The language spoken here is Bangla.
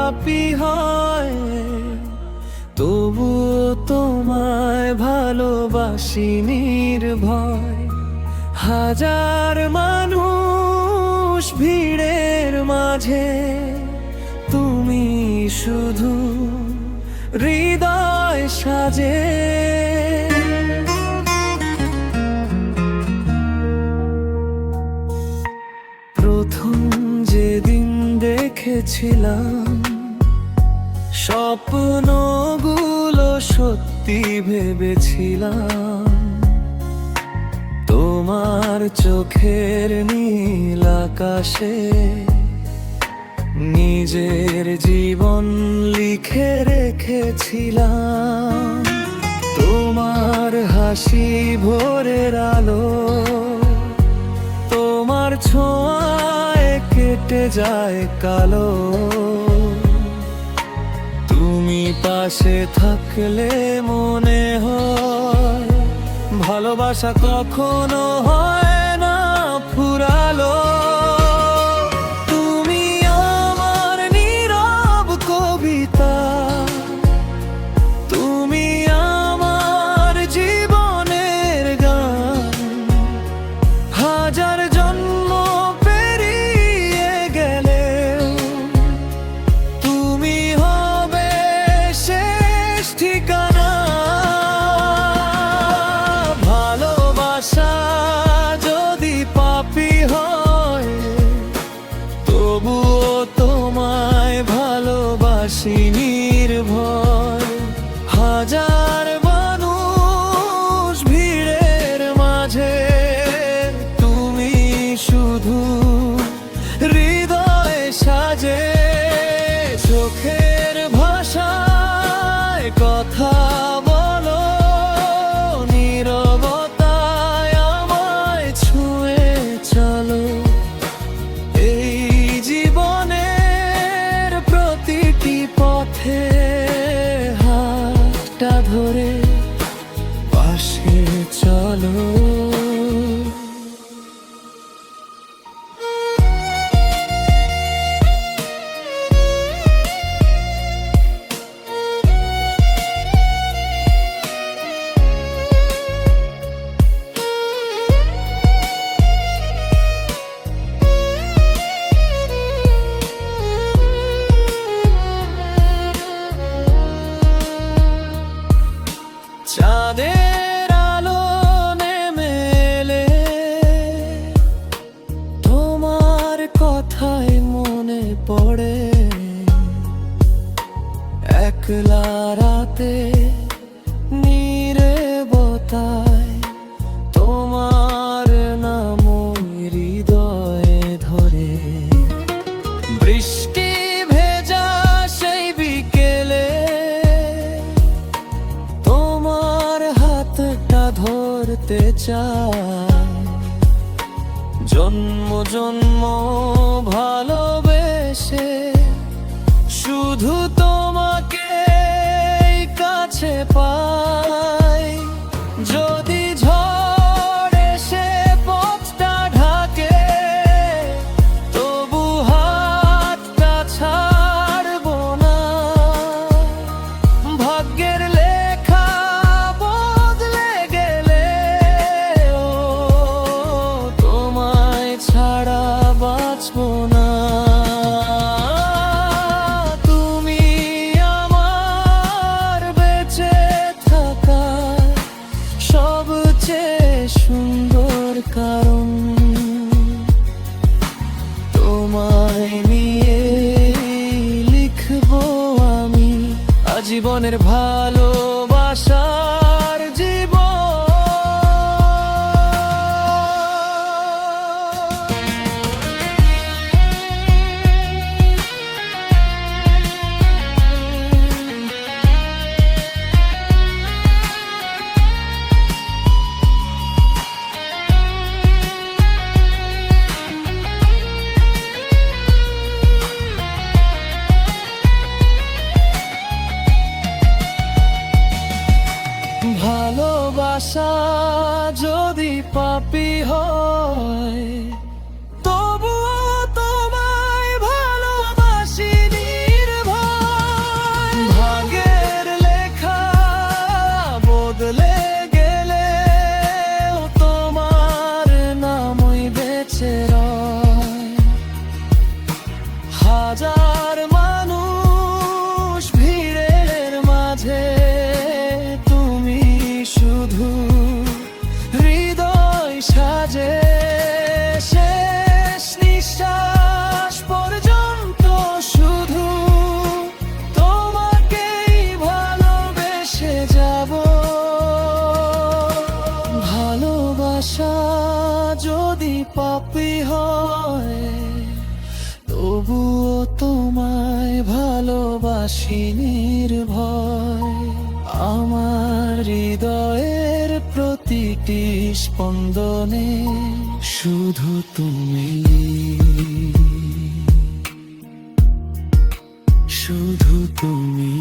পাপী হয়, তবুও তোমায় ভালোবাসি নির্ভয়। হাজার মানুষ ভিড়ের মাঝে তুমি শুধু হৃদয় সাজে। প্রথম যেদিন দেখেছিলাম স্বপ্নগুলো সত্যি ভেবেছিলাম, তোমার চোখের নীল আকাশে নিজের জীবন লিখে রেখেছিলাম। তোমার হাসি ভোরের আলো, তোমার ছোঁয়ায় কেটে যায় কালো। তুমি পাশে থাকলে মনে হয় ভালোবাসা কখনো হয় না ফুরালো। তুমি আমার নীরব কবিতা, তুমি আমার জীবনের গান। হাজার জন্ম পেরিয়ে গেলে তুমি হবে শেষ ঠিকানা। ভালোবাসা যদি পাপী হয়, তবুও তোমায় ভালোবাসি নির্ভয়। হাজার মানুষ ভিড়ের মাঝে তুমি শুধু হৃদয় সাজে। চোখের ভাষায় কথা বলো, নীরবতায় আমায় ছুঁয়ে চলো। এই জীবনের প্রতিটি পথে হাতটা ধরে পাশে চলো। চাঁদের আলো নেমে এলে তোমার কথাই মনে পড়ে। একলা রাতে নীরবতায় তোমার নাম হৃদয়ে ধরে। বৃষ্টি ভেজা সেই বিকেলে তোমার হাতটা ধরতে চাই। জন্ম জন্ম ভালোবেসে শুধু তোমাকে কাছে পাই। যদি ঝড় এসে পথটা ঢাকে, তবু হাতটা ছাড়বো না। ভাগ্যের লেখা বদলে গেলে ও তোমায় ছাড়া বাঁচবো না। তুমি আমার বেঁচে থাকার সবচেয়ে সুন্দর কারণ। তোমায় নিয়ে লিখবো আমি আজীবনের ভালোবাসার জীবন। ভালোবাসা যদি পাপী হয়, তবুও তোমায় ভালোবাসি নির্ভয়। পাপী হয়, তবুও তোমায় ভালোবাসি নির্ভয়। আমার হৃদয়ের প্রতিটি স্পন্দনে শুধু তুমি, শুধু তুমি।